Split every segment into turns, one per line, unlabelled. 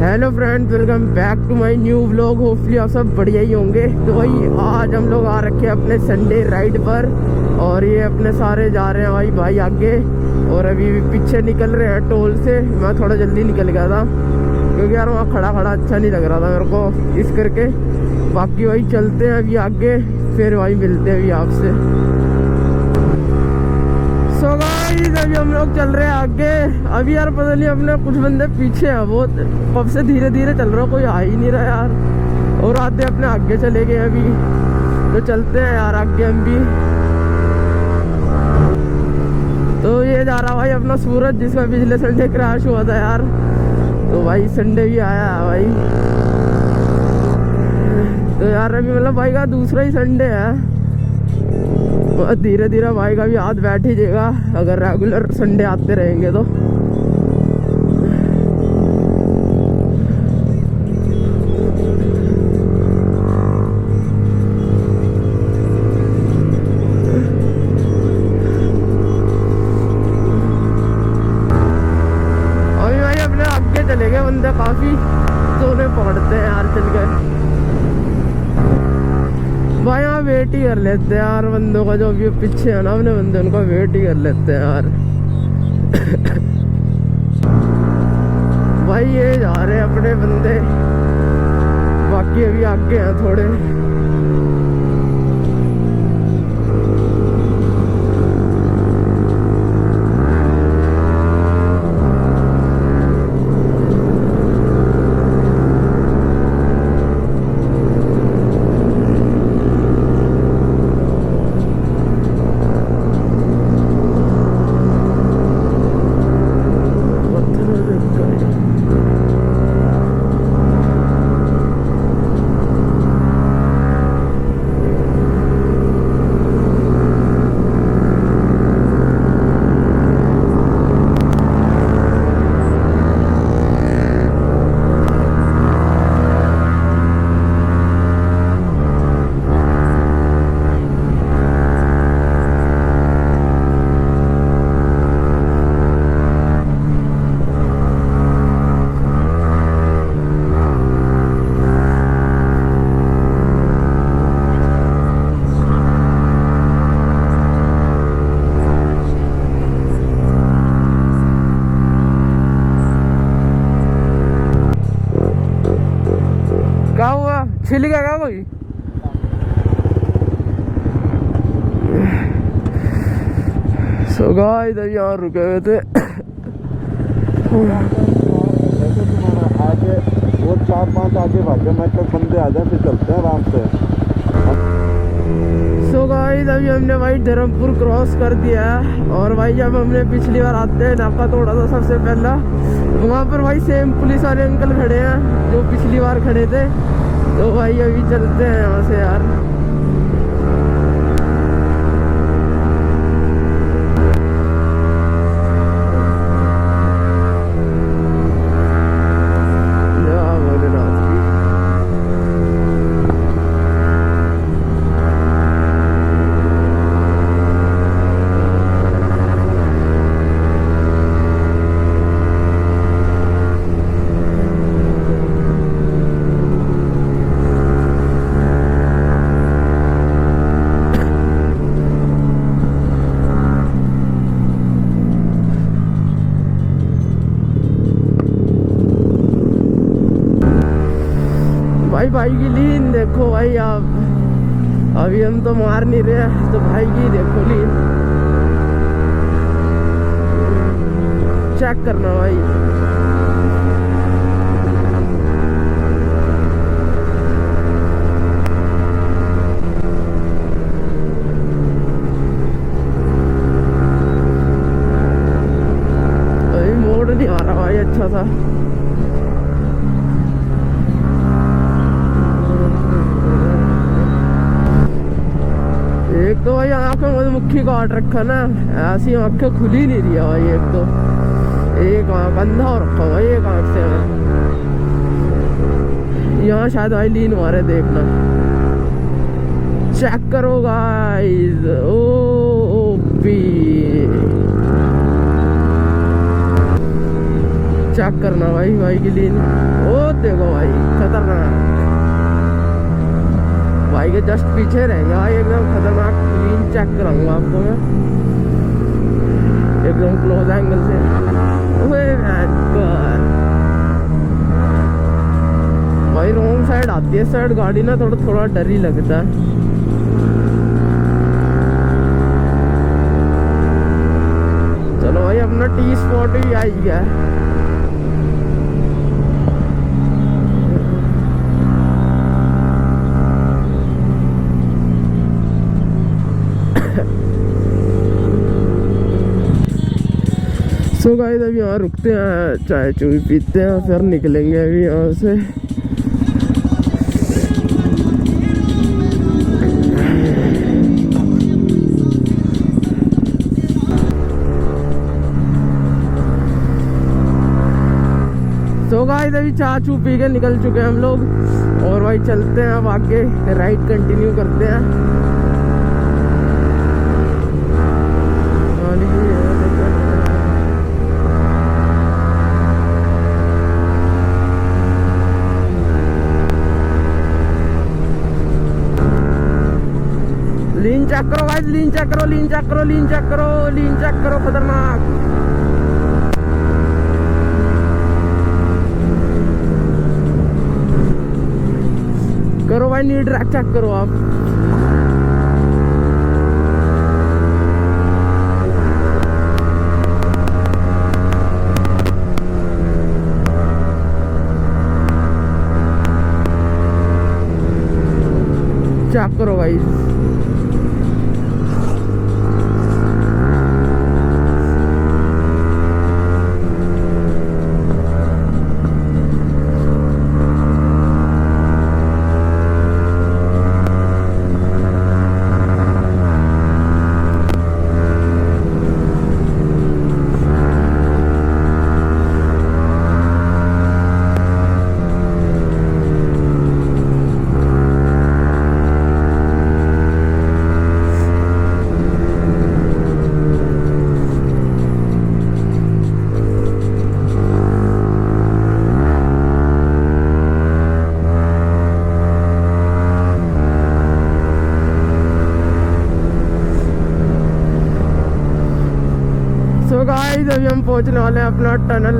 Hello friends, welcome back to my new vlog. Hopefully आप सब बढ़िया ही होंगे। तो भाई आज हम लोग आ रखे हैं अपने संडे राइड पर और ये अपने सारे जा रहे हैं भाई आगे और अभी पीछे निकल रहे हैं टोल से। मैं थोड़ा जल्दी निकल गया था क्योंकि यार वहाँ खड़ा खड़ा अच्छा नहीं लग रहा था मेरे को, इस करके। बाकी भाई चलते हैं अभी आगे, फिर भाई मिलते हैं अभी आपसे। सो गाइस अभी हम लोग चल रहे हैं आगे। अभी यार पता नहीं अपने कुछ बंदे पीछे हैं, वो कब से धीरे धीरे चल रहा, कोई आ ही नहीं रहा यार। और आधे अपने आगे चले गए अभी, तो चलते हैं यार आगे हम भी। तो ये जा रहा भाई अपना सूरज, जिसका पिछले संडे क्रैश हुआ था यार। तो भाई संडे भी आया है भाई। तो यार अभी मतलब भाई का दूसरा ही संडे है। धीरे धीरे भाई का भी हाथ बैठ ही जाएगा अगर रेगुलर संडे आते रहेंगे तो। अभी भाई अपने आगे चले गए बंदे काफी, तो उन्हें पकड़ते हैं यार चल गए भाई। यहाँ वेट ही कर लेते हैं यार बंदों का, जो अभी पीछे है ना अपने बंदे, उनका वेट ही कर लेते हैं यार। भाई ये जा रहे हैं अपने बंदे, बाकी अभी आगे हैं थोड़े। क्या हुआ, छिल गया क्या कोई? सो गाइस यहाँ रुके हुए थे।
आगे वो 4-5 आगे भागे, मैं तक बंदे आ जाए फिर चलते हैं आराम से।
सो गाइस अभी हमने भाई धर्मपुर क्रॉस कर दिया है और भाई जब हमने पिछली बार आते हैं नाका तोड़ा था सबसे पहला, वहाँ पर भाई सेम पुलिस वाले अंकल खड़े हैं जो पिछली बार खड़े थे। तो भाई अभी चलते हैं यहाँ से यार। भाई की लीन देखो भाई आप, अभी हम तो मार नहीं रहे, तो भाई की देखो लीन चेक करना भाई। अभी मोड़ नहीं आ रहा भाई अच्छा सा। एक तो भाई आँखें मधुमक्खी काट रखा ना, ऐसी आँखें खुली नहीं रही है भाई। एक तो एक आँख अंधा हो रखा भाई, एक आँख से। यहाँ शायद भाई लीन मारे, देखना चेक करो गाइस। ओ पी चेक करना भाई, भाई की लीन, ओ देखो भाई खतरनाक, भाई के जस्ट पीछे रहेंगे भाई, एकदम खतरनाक लीन चेक कराऊंगा आपको मैं एकदम क्लोज एंगल से। ओए भाई रॉन्ग साइड आती है साइड गाड़ी ना, थोड़ा थोड़ा डर ही लगता है। चलो भाई अपना टी स्पॉट भी आ गया है। सो गाइस अभी यहाँ रुकते हैं, चाय चूई पीते हैं, फिर निकलेंगे अभी यहाँ से। सो गाइस अभी चाय चू पी के निकल चुके हैं हम लोग, और भाई चलते हैं अब आगे, राइड कंटिन्यू करते हैं। लीन चेक करो भाई, लीन चेक करो, लीन चेक करो, लीन चेक करो, लीन चेक करो, खतरनाक। करो भाई नी ट्रैक चेक करो आप। चेक करो भाई, गाइस अभी हम पहुंचने वाले हैं अपना टनल,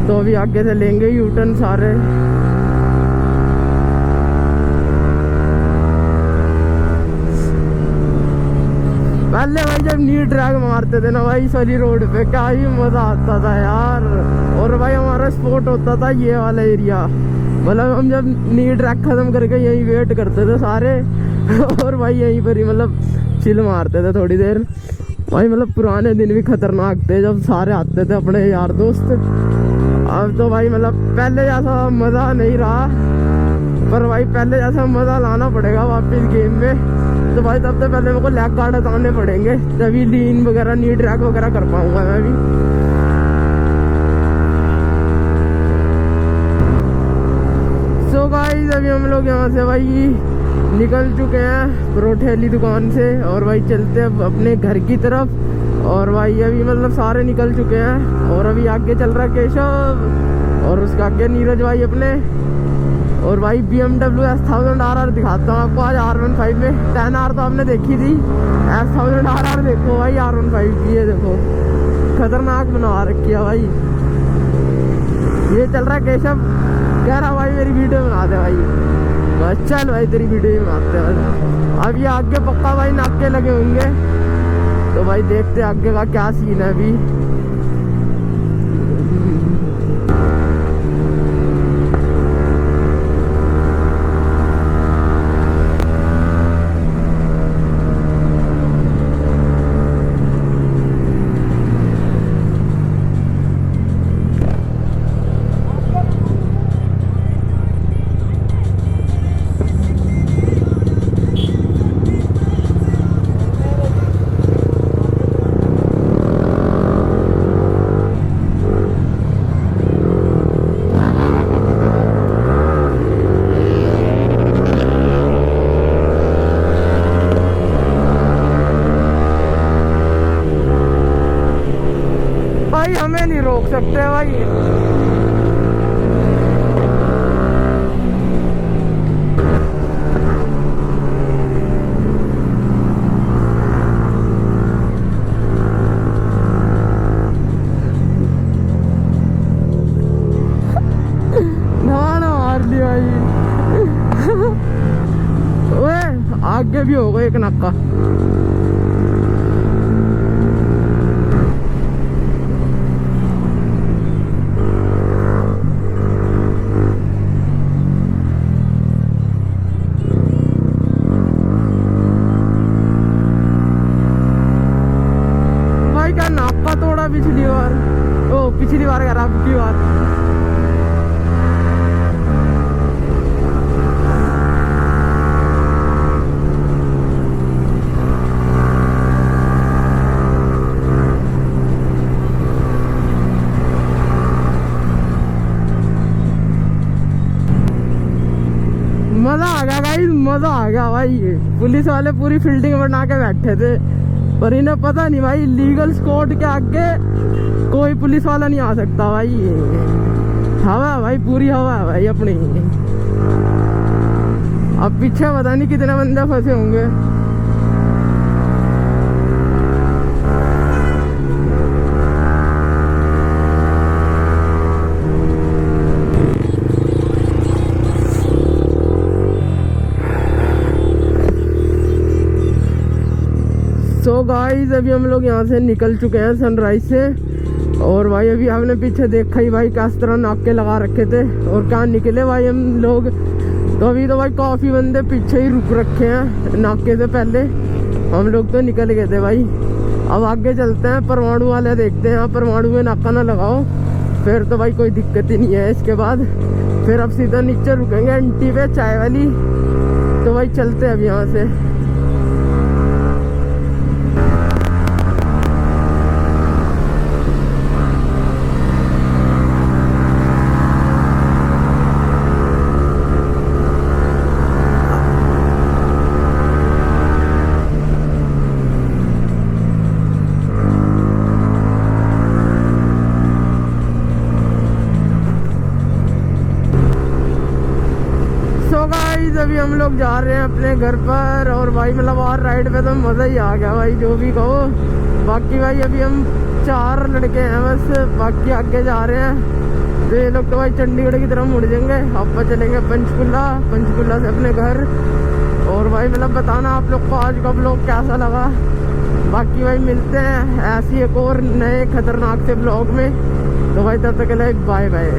तो अभी आगे से लेंगे यू टर्न सारे। पहले भाई जब नी ड्रैग मारते थे ना भाई सली रोड पे, क्या ही मजा आता था यार। और भाई हमारा स्पॉट होता था ये वाला एरिया, मतलब हम जब नी ड्रैग खत्म करके यहीं वेट करते थे सारे और भाई यहीं पर ही मतलब चिल मारते थे थोड़ी देर भाई। मतलब पुराने दिन भी खतरनाक थे जब सारे आते थे अपने यार दोस्त। अब तो भाई मतलब पहले जैसा मज़ा नहीं रहा, पर भाई पहले जैसा मज़ा लाना पड़ेगा वापस गेम में। तो भाई तब से पहले मेरे को लैग गार्ड हटाने पड़ेंगे, तभी लीन वगैरह नी ट्रैक वगैरह कर पाऊंगा मैं भी। सो गाइस अभी हम लोग यहाँ से भाई निकल चुके हैं परोठेली दुकान से, और भाई चलते हैं अपने घर की तरफ। और भाई अभी मतलब सारे निकल चुके हैं, और अभी आगे चल रहा है केशव, और उसके आगे नीरज भाई अपने। और भाई BMW S1000 RR दिखाता हूँ आपको आज R15 में। 10R तो आपने देखी थी, S1000 RR देखो भाई R15 की, ये देखो खतरनाक बना रखी है भाई। ये चल रहा है केशव, कह रहा भाई मेरी वीडियो बना दे भाई। चल भाई तेरी वीडियो ही बनाते हैं। अब ये आगे पक्का भाई नाके लगे होंगे, तो भाई देखते आगे का क्या सीन है अभी। आगे भी होगा एक नाका। भाई क्या नाका तोड़ा पिछली बार, ओ पिछली बार कह रहा अब की बार। मजा आ गया भाई, मजा आ गया भाई। पुलिस वाले पूरी फील्डिंग बना के बैठे थे, पर इन्हें पता नहीं भाई लीगल स्क्वाड के आगे कोई पुलिस वाला नहीं आ सकता भाई। हवा है भाई, पूरी हवा है भाई अपनी। अब पीछे पता नहीं कितने बंदे फंसे होंगे। सो गाइस अभी हम लोग यहाँ से निकल चुके हैं सनराइज से। और भाई अभी हमने पीछे देखा ही भाई किस तरह नाके लगा रखे थे और कहाँ निकले भाई हम लोग। तो अभी तो भाई काफ़ी बंदे पीछे ही रुक रखे हैं नाके से पहले, हम लोग तो निकल गए थे भाई। अब आगे चलते हैं, परमाणु वाले देखते हैं। परमाणु में नाका ना लगाओ, फिर तो भाई कोई दिक्कत ही नहीं है। इसके बाद फिर अब सीधा नीचे रुकेंगे एंटी पे चाय वाली। तो भाई चलते हैं अब यहाँ से। गाइस अभी हम लोग जा रहे हैं अपने घर पर। और भाई मतलब और राइड पे तो मज़ा ही आ गया भाई, जो भी कहो। बाकी भाई अभी हम 4 लड़के हैं बस, बाकी आगे जा रहे हैं। तो ये लोग तो भाई चंडीगढ़ की तरफ मुड़ जाएंगे, आप चलेंगे पंचकुला, पंचकुला से अपने घर। और भाई मतलब बताना आप लोग को आज का ब्लॉग कैसा लगा। बाकी भाई मिलते हैं ऐसी एक और नए खतरनाक से ब्लॉग में। तो भाई तब तक के लिए बाय बाय।